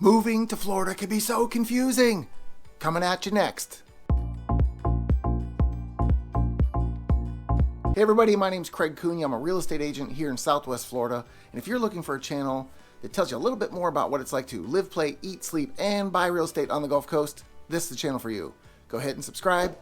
Moving to Florida can be so confusing. Coming at you next. Hey everybody, my name's Craig Cunha. I'm a real estate agent here in Southwest Florida. And if you're looking for a channel that tells you a little bit more about what it's like to live, play, eat, sleep, and buy real estate on the Gulf Coast, this is the channel for you. Go ahead and subscribe.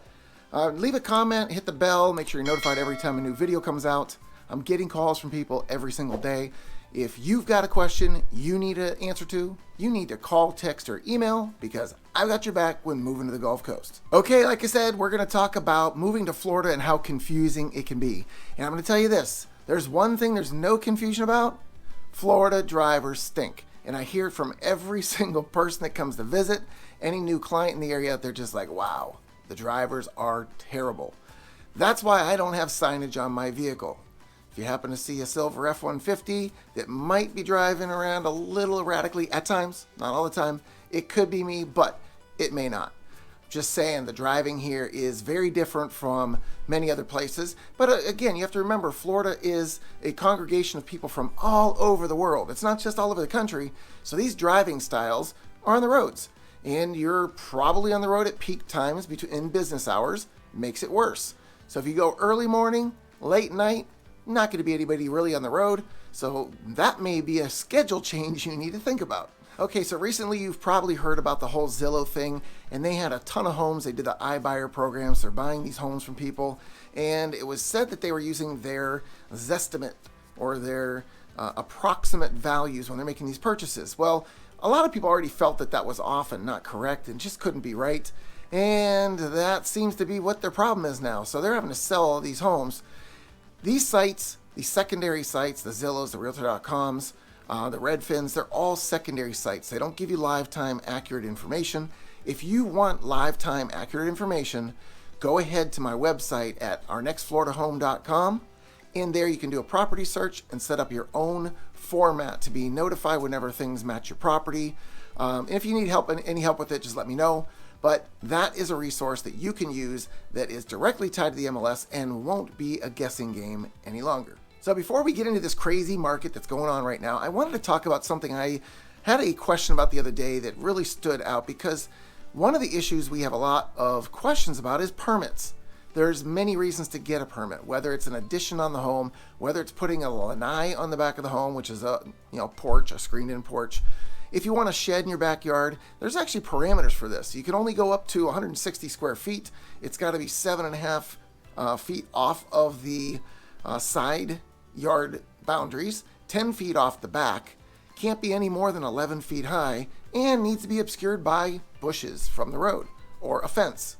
Leave a comment, hit the bell, make sure you're notified every time a new video comes out. I'm getting calls from people every single day. If you've got a question you need an answer to, you need to call, text, or email because I've got your back when moving to the Gulf Coast. Okay, like I said, we're going to talk about moving to Florida and how confusing it can be. And I'm going to tell you this. There's one thing there's no confusion about. Florida drivers stink. And I hear it from every single person that comes to visit. Any new client in the area, they're just like, wow, the drivers are terrible. That's why I don't have signage on my vehicle. If you happen to see a silver F-150 that might be driving around a little erratically at times, not all the time, it could be me, but it may not. Just saying, the driving here is very different from many other places. But again, you have to remember, Florida is a congregation of people from all over the world. It's not just all over the country. So these driving styles are on the roads. And you're probably on the road at peak times in business hours, makes it worse. So if you go early morning, late night, not going to be anybody really on the road, so that may be a schedule change you need to think about. Okay, so recently you've probably heard about the whole Zillow thing, and they had a ton of homes. They did the iBuyer programs. They're buying these homes from people, and it was said that they were using their Zestimate or their approximate values when they're making these purchases. Well, a lot of people already felt that that was off and not correct and just couldn't be right, and that seems to be what their problem is now. So they're having to sell all these homes. These sites, these secondary sites, the Zillows, the Realtor.coms, the Redfins, they're all secondary sites. They don't give you lifetime accurate information. If you want lifetime accurate information, go ahead to my website at ournextfloridahome.com. In there you can do a property search and set up your own format to be notified whenever things match your property. If you need help, any help with it, just let me know. But that is a resource that you can use that is directly tied to the MLS and won't be a guessing game any longer. So before we get into this crazy market that's going on right now, I wanted to talk about something I had a question about the other day that really stood out, because one of the issues we have a lot of questions about is permits. There's many reasons to get a permit, whether it's an addition on the home, whether it's putting a lanai on the back of the home, which is a porch, a screened-in porch. If you want a shed in your backyard, there's actually parameters for this. You can only go up to 160 square feet. It's got to be 7.5 feet off of the side yard boundaries, 10 feet off the back, can't be any more than 11 feet high, and needs to be obscured by bushes from the road or a fence.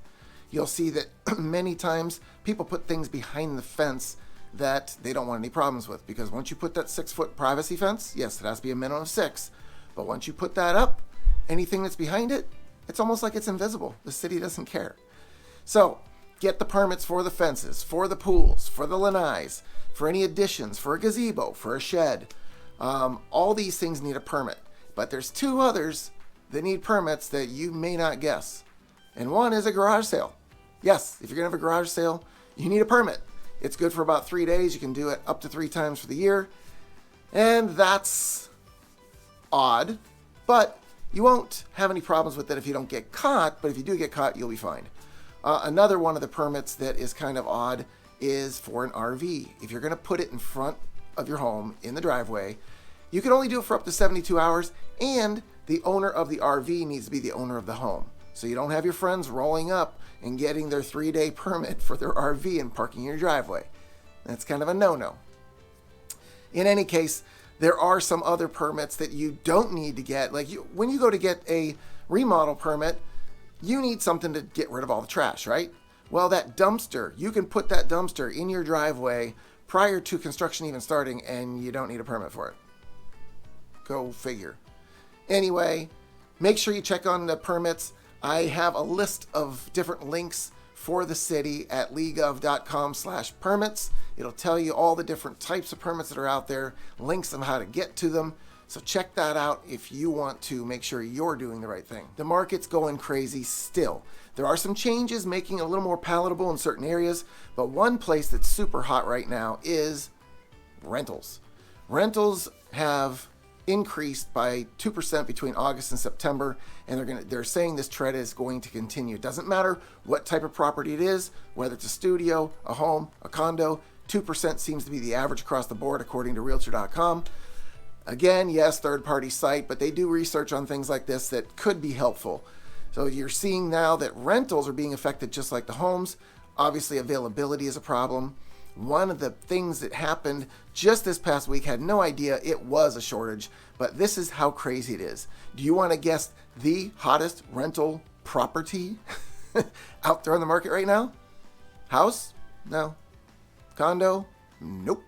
You'll see that many times people put things behind the fence that they don't want any problems with, because once you put that 6-foot privacy fence, yes, it has to be a minimum of 6, but once you put that up, anything that's behind it, it's almost like it's invisible. The city doesn't care. So get the permits for the fences, for the pools, for the lanais, for any additions, for a gazebo, for a shed. All these things need a permit. But there's two others that need permits that you may not guess. And one is a garage sale. Yes, if you're going to have a garage sale, you need a permit. It's good for about 3 days. You can do it up to 3 times for the year. And that's odd, but you won't have any problems with it if you don't get caught. But if you do get caught, you'll be fine. Another one of the permits that is kind of odd is for an RV. If you're going to put it in front of your home in the driveway, you can only do it for up to 72 hours, and the owner of the RV needs to be the owner of the home. So you don't have your friends rolling up and getting their 3-day permit for their RV and parking in your driveway. That's kind of a no-no. In any case, there are some other permits that you don't need to get. Like when you go to get a remodel permit, you need something to get rid of all the trash, right? Well, that dumpster, you can put that dumpster in your driveway prior to construction even starting, and you don't need a permit for it. Go figure. Anyway, make sure you check on the permits. I have a list of different links for the city at legov.com/permits. It'll tell you all the different types of permits that are out there, links on how to get to them. So check that out if you want to make sure you're doing the right thing. The market's going crazy still. There are some changes making it a little more palatable in certain areas, but one place that's super hot right now is rentals. Rentals have increased by 2% between August and September, and they're saying this trend is going to continue. It doesn't matter what type of property it is, whether it's a studio, a home, a condo, 2% seems to be the average across the board according to Realtor.com. Again, yes, third-party site, but they do research on things like this that could be helpful. So you're seeing now that rentals are being affected just like the homes. Obviously, availability is a problem. One of the things that happened just this past week, had no idea it was a shortage, but this is how crazy it is. Do you want to guess the hottest rental property out there on the market right now? House? No. Condo? Nope.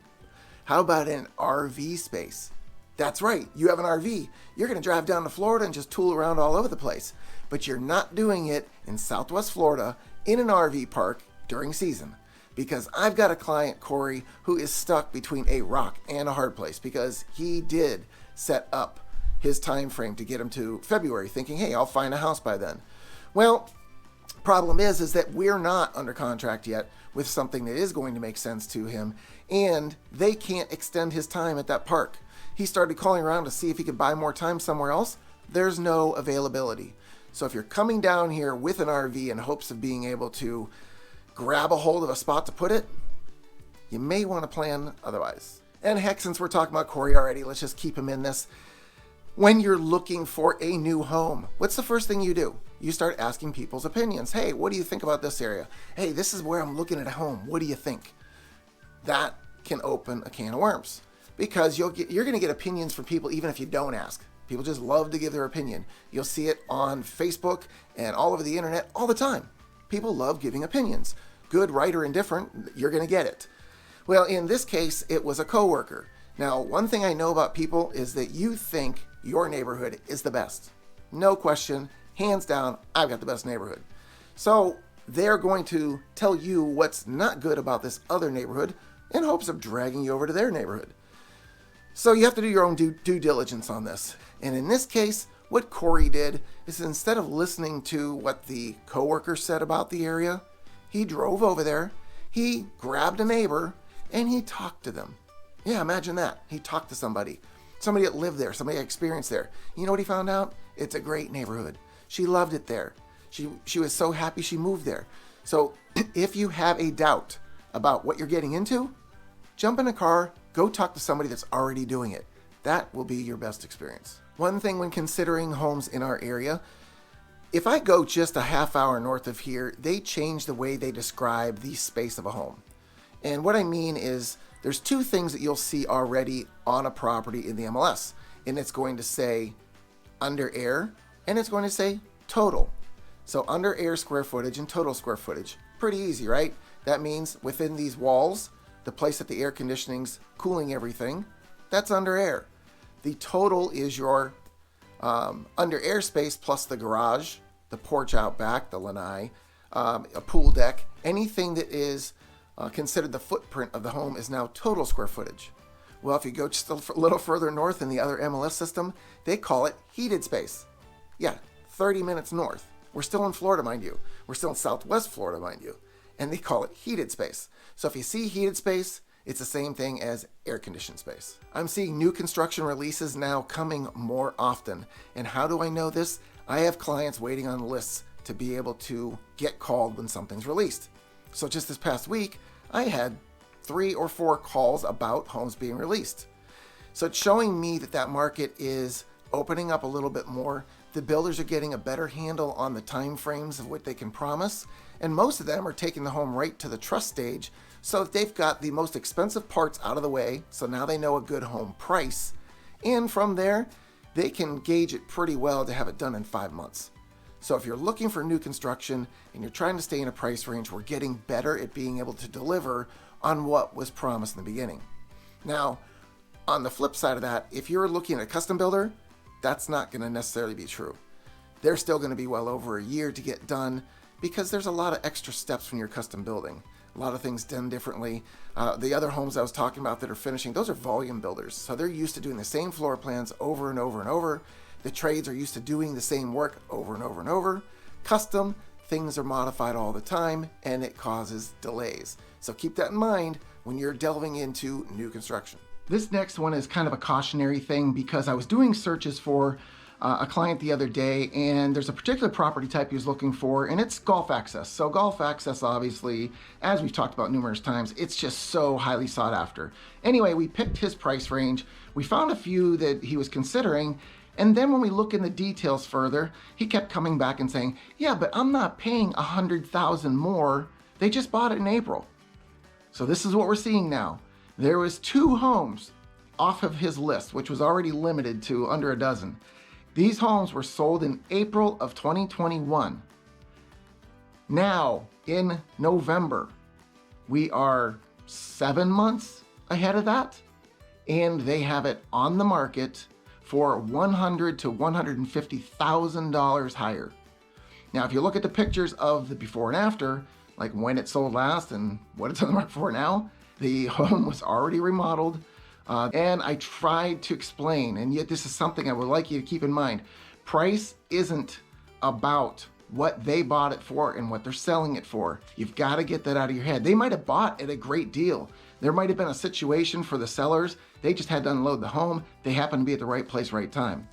How about an RV space? That's right, you have an RV. You're going to drive down to Florida and just tool around all over the place. But you're not doing it in Southwest Florida in an RV park during season. Because I've got a client, Corey, who is stuck between a rock and a hard place because he did set up his time frame to get him to February thinking, hey, I'll find a house by then. Well, problem is that we're not under contract yet with something that is going to make sense to him, and they can't extend his time at that park. He started calling around to see if he could buy more time somewhere else. There's no availability. So if you're coming down here with an RV in hopes of being able to grab a hold of a spot to put it, you may want to plan otherwise. And heck, since we're talking about Corey already, let's just keep him in this. When you're looking for a new home, what's the first thing you do? You start asking people's opinions. Hey, what do you think about this area? Hey, this is where I'm looking at a home. What do you think? That can open a can of worms because you're going to get opinions from people even if you don't ask. People just love to give their opinion. You'll see it on Facebook and all over the internet all the time. People love giving opinions. Good, right, or indifferent, you're going to get it. Well, in this case, it was a coworker. Now, one thing I know about people is that you think your neighborhood is the best. No question, hands down, I've got the best neighborhood. So they're going to tell you what's not good about this other neighborhood in hopes of dragging you over to their neighborhood. So you have to do your own due diligence on this. And in this case, what Corey did is instead of listening to what the coworker said about the area, he drove over there, he grabbed a neighbor, and he talked to them. Yeah, imagine that. He talked to somebody that lived there, somebody experienced there. You know what he found out? It's a great neighborhood. She loved it there. She was so happy she moved there. So if you have a doubt about what you're getting into, jump in a car, go talk to somebody that's already doing it. That will be your best experience. One thing when considering homes in our area, if I go just a half hour north of here, they change the way they describe the space of a home. And what I mean is there's two things that you'll see already on a property in the MLS. And it's going to say under air and it's going to say total. So under air square footage and total square footage. Pretty easy, right? That means within these walls, the place that the air conditioning's cooling everything, that's under air. The total is your under air space plus the garage, the porch out back, the lanai, a pool deck. Anything that is considered the footprint of the home is now total square footage. Well, if you go just a little further north in the other MLS system, they call it heated space. Yeah, 30 minutes north. We're still in Florida, mind you. We're still in Southwest Florida, mind you. And they call it heated space. So if you see heated space, it's the same thing as air-conditioned space. I'm seeing new construction releases now coming more often. And how do I know this? I have clients waiting on lists to be able to get called when something's released. So just this past week, I had 3 or 4 calls about homes being released. So it's showing me that that market is opening up a little bit more. The builders are getting a better handle on the time frames of what they can promise. And most of them are taking the home right to the trust stage so that they've got the most expensive parts out of the way. So now they know a good home price. And from there, they can gauge it pretty well to have it done in 5 months. So if you're looking for new construction and you're trying to stay in a price range, we're getting better at being able to deliver on what was promised in the beginning. Now, on the flip side of that, if you're looking at a custom builder, that's not going to necessarily be true. They're still going to be well over a year to get done because there's a lot of extra steps when you're custom building. A lot of things done differently. The other homes I was talking about that are finishing, those are volume builders. So they're used to doing the same floor plans over and over and over. The trades are used to doing the same work over and over and over. Custom, things are modified all the time and it causes delays. So keep that in mind when you're delving into new construction. This next one is kind of a cautionary thing because I was doing searches for a client the other day, and there's a particular property type he was looking for, and it's golf access. So golf access, obviously, as we've talked about numerous times, it's just so highly sought after. Anyway, we picked his price range. We found a few that he was considering, and then when we look in the details further, he kept coming back and saying, yeah, but I'm not paying $100,000 more. They just bought it in April. So this is what we're seeing now. There was 2 homes off of his list, which was already limited to under a dozen. These homes were sold in April of 2021. Now, in November, we are 7 months ahead of that, and they have it on the market for $100,000 to $150,000 higher. Now, if you look at the pictures of the before and after, like when it sold last and what it's on the market for now, the home was already remodeled. And I tried to explain, and yet this is something I would like you to keep in mind. Price isn't about what they bought it for and what they're selling it for. You've got to get that out of your head. They might have bought at a great deal. There might have been a situation for the sellers. They just had to unload the home. They happened to be at the right place, right time.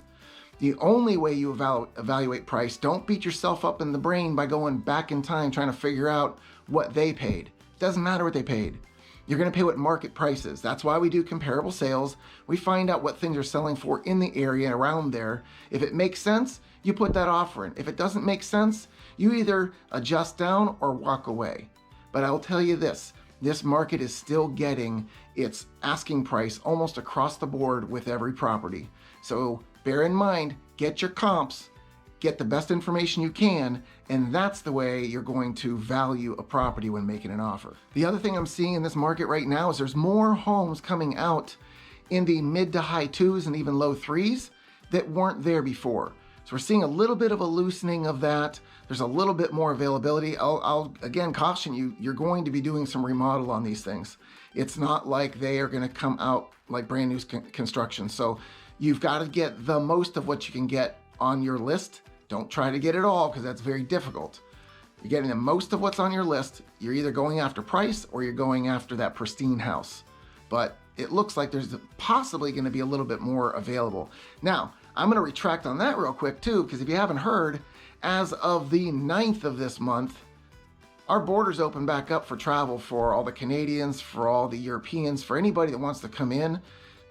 The only way you evaluate price, don't beat yourself up in the brain by going back in time trying to figure out what they paid. It doesn't matter what they paid. You're going to pay what market price is. That's why we do comparable sales. We find out what things are selling for in the area and around there. If it makes sense, you put that offer in. If it doesn't make sense, you either adjust down or walk away. But I'll tell you this market is still getting its asking price almost across the board with every property. So bear in mind, get your comps, get the best information you can, and that's the way you're going to value a property when making an offer. The other thing I'm seeing in this market right now is there's more homes coming out in the mid to high 2s and even low 3s that weren't there before. So we're seeing a little bit of a loosening of that. There's a little bit more availability. I'll again caution you, you're going to be doing some remodel on these things. It's not like they are going to come out like brand new construction. So you've got to get the most of what you can get on your list. Don't try to get it all because that's very difficult. You're getting the most of what's on your list. You're either going after price or you're going after that pristine house. But it looks like there's possibly going to be a little bit more available. Now, I'm going to retract on that real quick too, because if you haven't heard, as of the 9th of this month, our borders open back up for travel for all the Canadians, for all the Europeans, for anybody that wants to come in.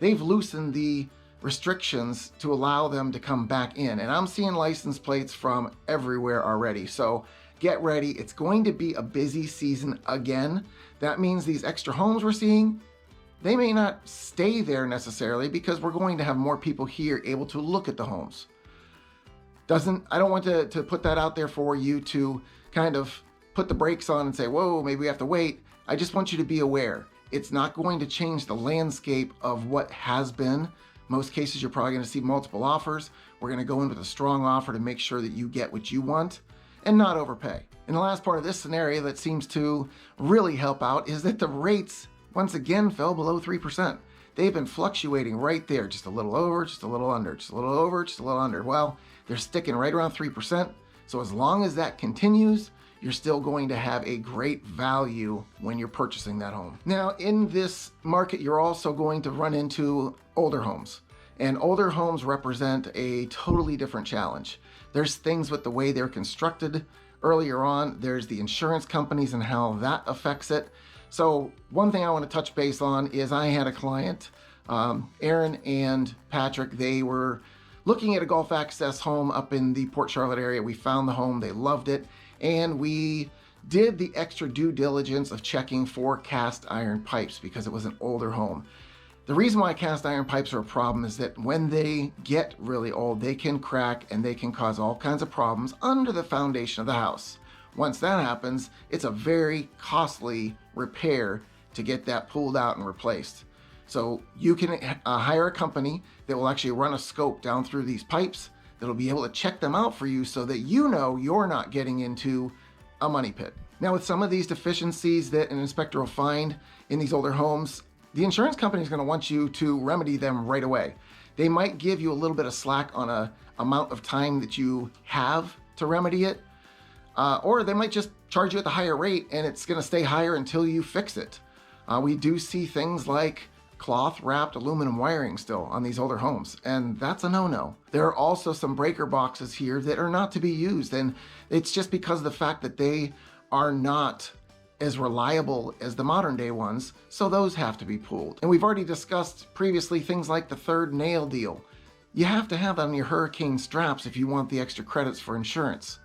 They've loosened the restrictions to allow them to come back in. And I'm seeing license plates from everywhere already. So get ready. It's going to be a busy season again. That means these extra homes we're seeing, they may not stay there necessarily because we're going to have more people here able to look at the homes. I don't want to put that out there for you to kind of put the brakes on and say, whoa, maybe we have to wait. I just want you to be aware. It's not going to change the landscape of what has been. Most cases, you're probably going to see multiple offers. We're going to go in with a strong offer to make sure that you get what you want and not overpay. And the last part of this scenario that seems to really help out is that the rates once again fell below 3%. They've been fluctuating right there, just a little over, just a little under, just a little over, just a little under. Well, they're sticking right around 3%. So as long as that continues, you're still going to have a great value when you're purchasing that home. Now, in this market, you're also going to run into older homes. And older homes represent a totally different challenge. There's things with the way they're constructed earlier on. There's the insurance companies and how that affects it. So one thing I want to touch base on is I had a client, Aaron and Patrick. They were looking at a golf access home up in the Port Charlotte area. We found the home, they loved it, and we did the extra due diligence of checking for cast iron pipes because it was an older home. The reason why cast iron pipes are a problem is that when they get really old, they can crack and they can cause all kinds of problems under the foundation of the house. Once that happens, it's a very costly repair to get that pulled out and replaced. So you can hire a company that will actually run a scope down through these pipes that'll be able to check them out for you so that you know you're not getting into a money pit. Now, with some of these deficiencies that an inspector will find in these older homes, the insurance company is going to want you to remedy them right away. They might give you a little bit of slack on a amount of time that you have to remedy it, or they might just charge you at the higher rate and it's going to stay higher until you fix it. We do see things like cloth wrapped aluminum wiring still on these older homes, and that's a no-no. There are also some breaker boxes here that are not to be used, and it's just because of the fact that they are not as reliable as the modern day ones, so those have to be pulled. And we've already discussed previously things like the third nail deal. You have to have that on your hurricane straps if you want the extra credits for insurance.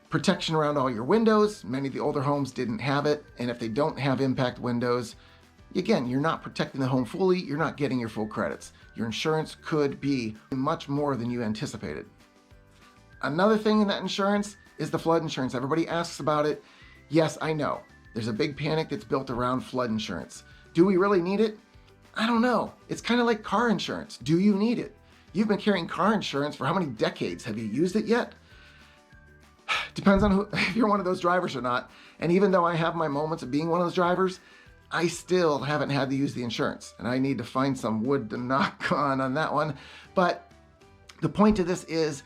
Protection around all your windows. Many of the older homes didn't have it, and if they don't have impact windows, again, you're not protecting the home fully, you're not getting your full credits. Your insurance could be much more than you anticipated. Another thing in that insurance is the flood insurance. Everybody asks about it. Yes, I know. There's a big panic that's built around flood insurance. Do we really need it? I don't know. It's kind of like car insurance. Do you need it? You've been carrying car insurance for how many decades? Have you used it yet? Depends on if you're one of those drivers or not. And even though I have my moments of being one of those drivers, I still haven't had to use the insurance. And I need to find some wood to knock on that one. But the point of this is,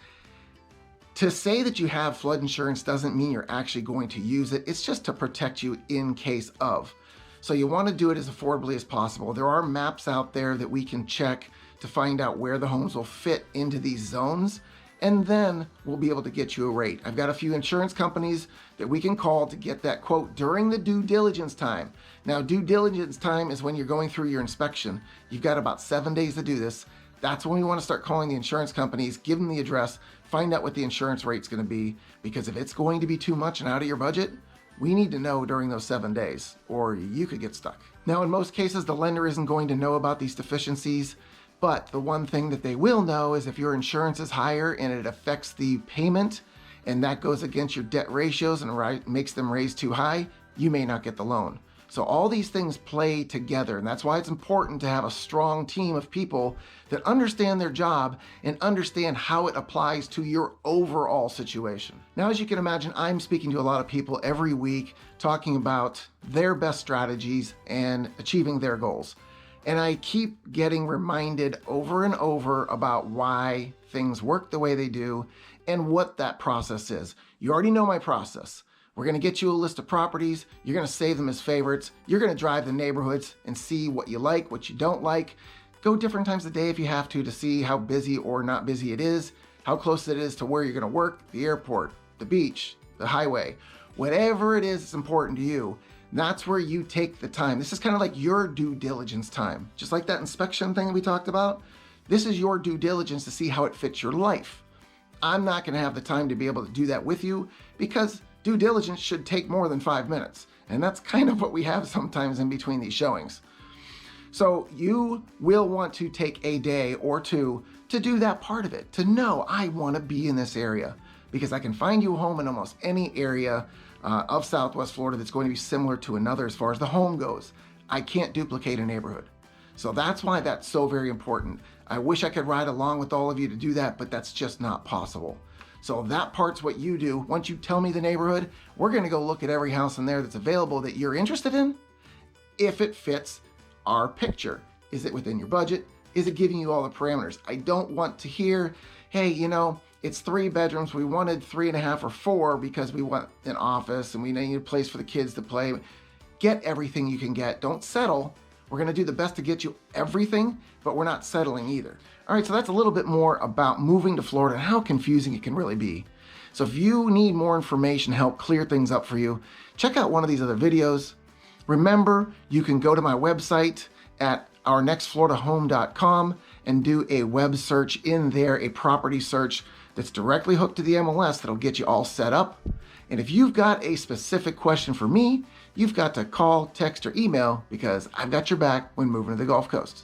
to say that you have flood insurance doesn't mean you're actually going to use it. It's just to protect you in case of. So you want to do it as affordably as possible. There are maps out there that we can check to find out where the homes will fit into these zones, and then we'll be able to get you a rate. I've got a few insurance companies that we can call to get that quote during the due diligence time. Now, due diligence time is when you're going through your inspection. You've got about 7 days to do this. That's when we want to start calling the insurance companies, give them the address, find out what the insurance rate's going to be, because if it's going to be too much and out of your budget, we need to know during those 7 days, or you could get stuck. Now, in most cases, the lender isn't going to know about these deficiencies, but the one thing that they will know is if your insurance is higher and it affects the payment, and that goes against your debt ratios and makes them raise too high, you may not get the loan. So all these things play together, and that's why it's important to have a strong team of people that understand their job and understand how it applies to your overall situation. Now, as you can imagine, I'm speaking to a lot of people every week talking about their best strategies and achieving their goals. And I keep getting reminded over and over about why things work the way they do and what that process is. You already know my process. We're going to get you a list of properties. You're going to save them as favorites. You're going to drive the neighborhoods and see what you like, what you don't like. Go different times of the day if you have to see how busy or not busy it is, how close it is to where you're going to work, the airport, the beach, the highway. Whatever it is that's important to you, that's where you take the time. This is kind of like your due diligence time. Just like that inspection thing we talked about, this is your due diligence to see how it fits your life. I'm not going to have the time to be able to do that with you because due diligence should take more than 5 minutes. And that's kind of what we have sometimes in between these showings. So you will want to take a day or two to do that part of it, to know I want to be in this area because I can find you a home in almost any area of Southwest Florida that's going to be similar to another as far as the home goes. I can't duplicate a neighborhood. So that's why that's so very important. I wish I could ride along with all of you to do that, but that's just not possible. So that part's what you do. Once you tell me the neighborhood, we're going to go look at every house in there that's available that you're interested in. If it fits our picture, is it within your budget? Is it giving you all the parameters? I don't want to hear, hey, it's 3 bedrooms. We wanted 3.5 or 4 because we want an office and we need a place for the kids to play. Get everything you can get. Don't settle. We're going to do the best to get you everything, but we're not settling either. All right, so that's a little bit more about moving to Florida and how confusing it can really be. So if you need more information to help clear things up for you, check out one of these other videos. Remember, you can go to my website at ournextfloridahome.com and do a web search in there, a property search that's directly hooked to the MLS that'll get you all set up. And if you've got a specific question for me, you've got to call, text, or email because I've got your back when moving to the Gulf Coast.